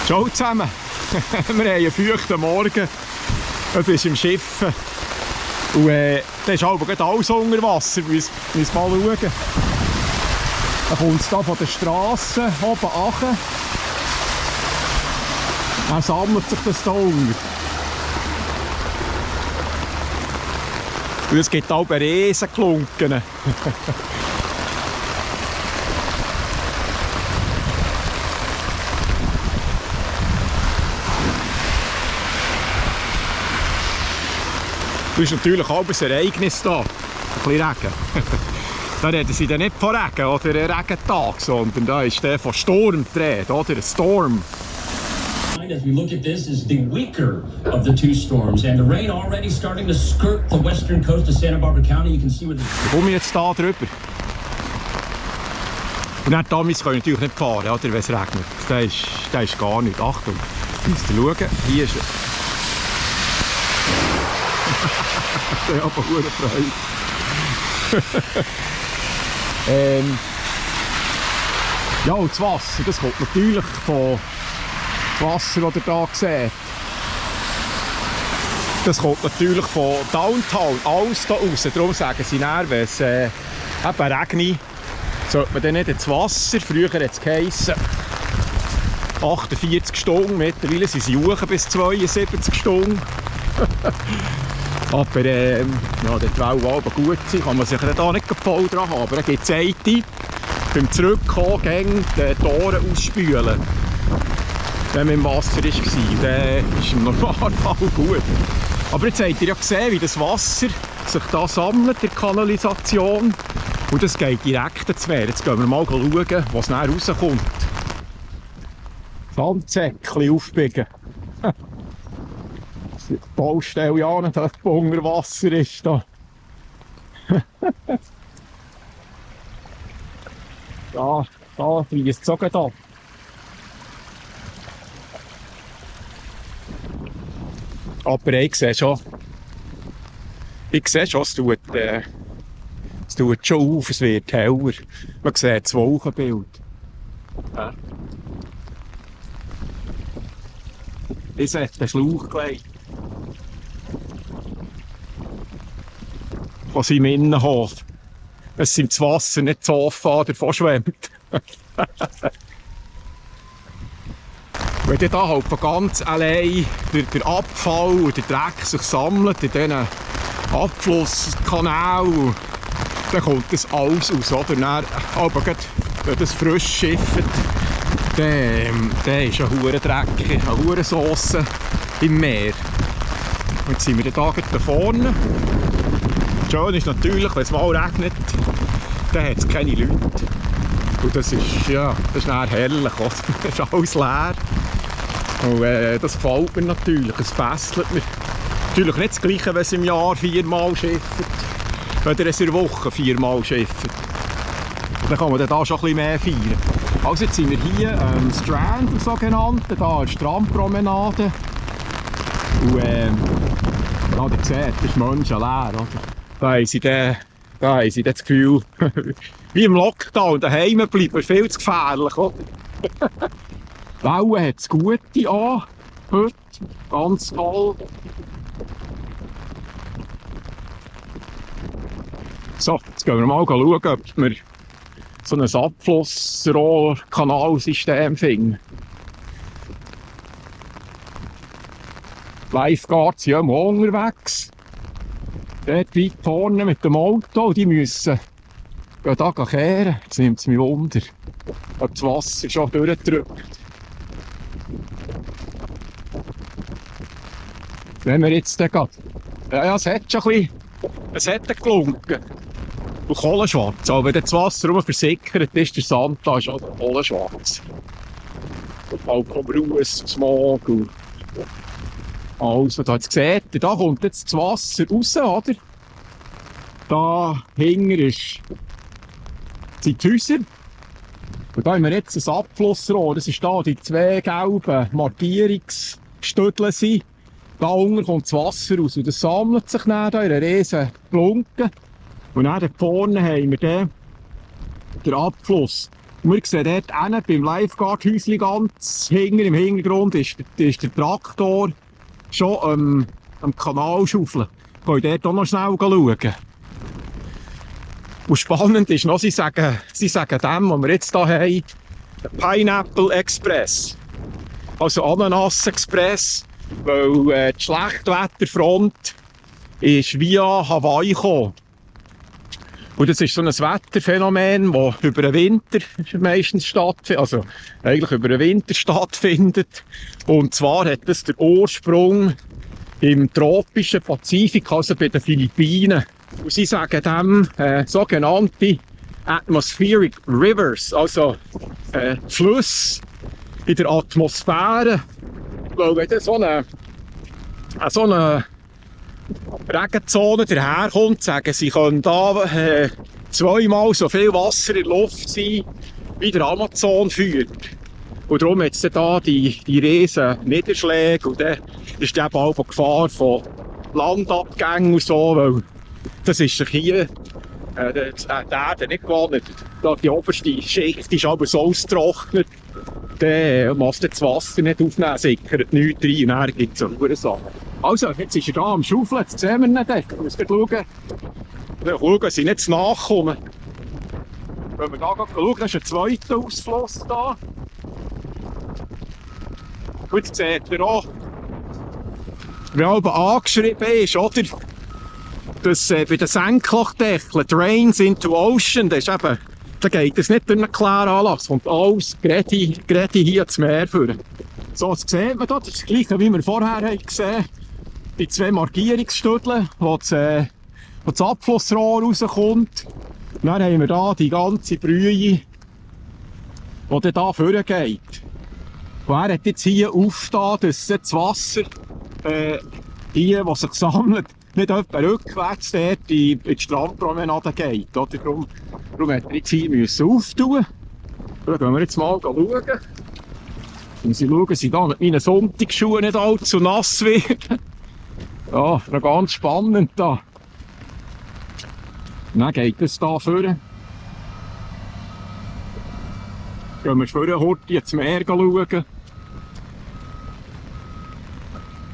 Ciao zusammen! Wir haben einen feuchten Morgen. Es ist im Schiff. Und da ist aber gerade alles unter Wasser. Wir müssen mal schauen. Dann kommt es hier von der Straße oben runter. Dann sammelt sich das hier unten. Und es gibt auch Riesenklunken. Das ist natürlich auch ein Ereignis hier. Ein bisschen Regen. Da reden sie dann nicht von Regen oder Regentag, sondern da ist der von Sturm die Rede, oder? Ein Storm. As we look at this, is the weaker of the two storms, and the rain already starting to skirt the western coast of Santa Barbara County. You can see where the... Ich komme jetzt hier drüber. Und dann damals können wir natürlich nicht fahren, oder, wenn es regnet. Das ist gar nicht. Achtung, müsst ihr schauen, hier ist er. Das ist aber eine Freude. Ja, und das Wasser, das kommt natürlich von... Das Wasser, das ihr hier seht, das kommt natürlich von Downtown, alles hier raus. Darum sagen sie dann, wenn es eben regnet, sollte man dann nicht ins Wasser. Früher hat es geheissen 48 Stunden, mittlerweile sind sie hoch bis 72 Stunden. Aber ja, die Wellen aber gut sind, kann man sich da nicht voll dran haben. Aber dann gibt es eine, beim Zurückkommen gegen die Tore ausspülen. Wenn man im Wasser war, dann ist im Normalfall gut. Aber jetzt habt ihr ja gesehen, wie das Wasser sich da sammelt, in der Kanalisation. Und das geht direkt ins Meer. Jetzt gehen wir mal schauen, was dann rauskommt. Sandsäckchen aufbiegen. Die Baustelle ja nicht, dass unter Wasser ist. Da. Da fließt es sogar da. Aber ich sehe schon, es tut schon auf, es wird heller. Man sieht das Wolkenbild. Ja. Ich sehe den Schlauch gleich. Von seinem Innenhof. Es sind das Wasser nicht so offen, davon schwemmt. Wenn dann halt von ganz allein der Abfall und der Dreck sich sammelt in diesen Abflusskanälen, dann kommt das alles aus, oder? Dann, aber wenn das frisch schifft, dann ist ein hure Dreck, eine hure Sauce im Meer. Und jetzt sind wir da vorne. Schön ist natürlich, wenn es mal regnet, dann hat es keine Leute. Und das ist dann herrlich, oder? Das ist alles leer. Und das gefällt mir natürlich, es fesselt mir. Natürlich nicht das Gleiche, wenn es im Jahr 4-mal schifft, oder es in der Woche 4-mal schifft. Dann kann man da schon ein bisschen mehr feiern. Also jetzt sind wir hier am Strand, der sogenannte, da an der Strandpromenade. Und ihr seht, das ist menschenleer, oder? Da haben sie dann das Gefühl, wie im Lockdown, daheim bleiben, viel zu gefährlich, oder? Die Wellen hat es gute an, heute, ganz toll. So, jetzt gehen wir mal schauen, ob wir so ein Abflussrohrkanalsystem finden. Die Lifeguards sind ja immer unterwegs. Dort weit vorne mit dem Auto, und die müssen hier kehren. Jetzt nimmt es mich Wunder, ob das Wasser schon durchdrückt. Wenn wir jetzt dann gehen. Ja, es hat schon ein bisschen geklunken. Und kohlenschwarz. Aber wenn das Wasser versickert ist, der Sand da ist auch kohlenschwarz. Und Alkoholruß, Smog und alles, was ihr jetzt seht. Da kommt jetzt das Wasser raus, oder? Da hinten sind die Häuser. Und da haben wir jetzt ein Abflussrohr. Das ist da die zwei gelben Markierungsstüdel sind. Da unten kommt das Wasser raus. Und das sammelt sich dann in einer riesen Klunke. Und dann vorne haben wir den Abfluss. Und wir sehen dort hinten beim Lifeguard-Häuschen ganz hinten im Hintergrund ist der Traktor schon am Kanal schaufeln. Wir können dort auch noch schnell schauen. Und spannend ist noch, sie sagen dem, was wir jetzt hier haben, Pineapple Express. Also Ananas Express, weil die Schlechtwetterfront ist via Hawaii gekommen. Und das ist so ein Wetterphänomen, das über den Winter meistens stattfindet, also eigentlich über den Winter stattfindet. Und zwar hat das den Ursprung im tropischen Pazifik, also bei den Philippinen. Und sie sagen dem sogenannte Atmospheric Rivers, also Flüsse in der Atmosphäre. Weil wenn dann so eine Regenzone daherkommt, sagen sie, können da zweimal so viel Wasser in der Luft sein, wie der Amazon führt. Und darum hat es da die riesen Niederschläge und dann ist eben auch die Gefahr von Landabgängen und so, weil das ist sich hier die Erde nicht gewohnt. Die oberste Schicht ist aber so ausgetrocknet, dann muss das Wasser nicht aufnehmen, sickert nichts rein und dann gibt es so eine Sache. Also, jetzt ist er hier am Schaufeln, jetzt sehen wir ihn dort. Ich muss schauen, dass sie nicht zu nachkommen. Wenn wir hier schauen, da ist ein zweiter Ausfluss da. Und jetzt seht ihr auch, wie oben angeschrieben ist, oder? Dass bei den Senkrechdeckeln Drains into Ocean, das ist eben, da geht es nicht durch einen Kläranlass, kommt alles gerade hier ins Meer führen. So, das sieht man da, das ist das gleiche, wie wir vorher haben gesehen. Die zwei Markierungsstüdel, wo das Abflussrohr rauskommt. Und dann haben wir hier die ganze Brühe, die dann hier vorgeht. Und er hat jetzt hier aufgetan, dass das Wasser, hier, das sich sammelt, nicht etwa rückwärts dort in die Strandpromenade geht. Oder? Darum hat er jetzt hier auftun. Da gehen wir jetzt mal schauen. Und sie schauen, dass sie da mit meinen Sonntagsschuhen nicht allzu nass werden. Ja, noch ganz spannend da. Dann geht es da vorne. Gehen wir vorne heute ins Meer schauen.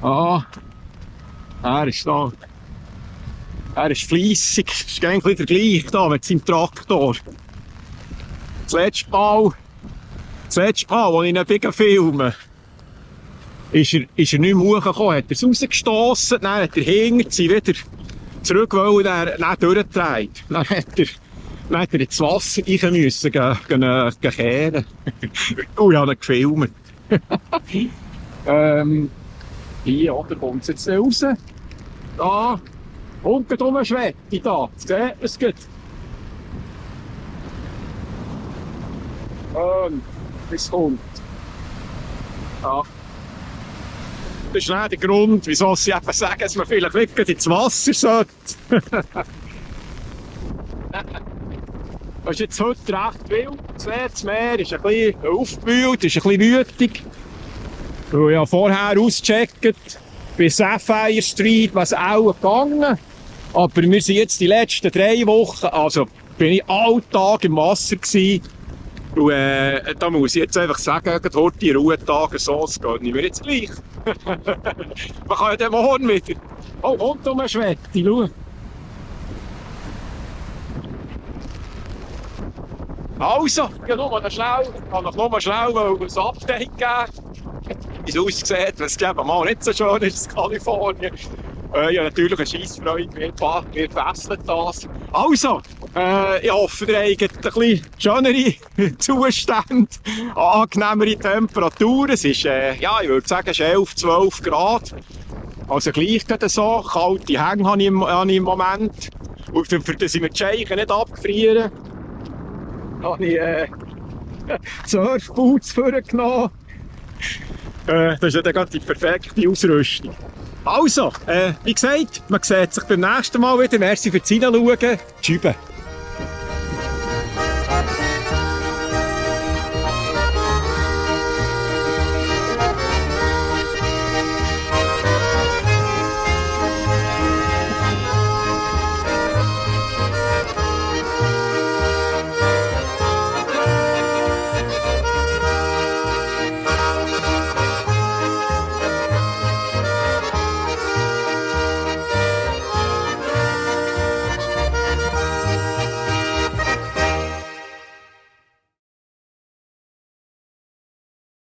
Ah, er ist da. Er ist fleissig. Es ist eigentlich der gleiche da mit seinem Traktor. Das letzte Mal, als ich ihn filme, ist er nicht mehr hochgekommen, hat er es rausgestossen, dann hat er hinter sie wieder zurück wollen, dann durchgedreht. Dann hat er ins Wasser rein müssen, kehren. Und ich habe ihn gefilmt. Hier, oder, kommt es jetzt raus. Da, unten drum Schwette, da, seht ihr es gut? Und, es kommt. Ja. Das ist nicht der Grund, wieso sie eben sagen, dass man vielleicht nicht ins Wasser sollte. Das ist jetzt heute recht wild. Das Meer ist ein bisschen aufgewühlt, ist ein bisschen wütig. Ich habe vorher ausgecheckt, bei Sapphire Street, was auch gegangen. Aber wir sind jetzt die letzten 3 Wochen, also bin ich alle Tage im Wasser gewesen. Und da muss ich jetzt einfach sagen, heute die Ruhetage so, es geht nicht mehr jetzt gleich. Man kann ja dann morgen wieder. Oh, kommt um eine Schwette, schau. Also, ich kann noch schnell ein Update geben, wie es aussieht, wenn es eben mal nicht so schön ist in Kalifornien. Ja, natürlich eine Scheissfreude, wir fesseln das. Also, ich hoffe, ihr habt ein bisschen schönere Zustände, angenehmere Temperaturen. Es ist, ja, ich würde sagen, es ist 11, 12 Grad. Also gleich gerade so, kalte Hänge habe ich im Moment. Und für das ich mir die Scheichen nicht abgefrieren, habe ich Surfboots vorgenommen. Das ist ja dann gerade die perfekte Ausrüstung. Also, wie gesagt, man sieht sich beim nächsten Mal wieder. Merci fürs Hineinschauen. Tschüss.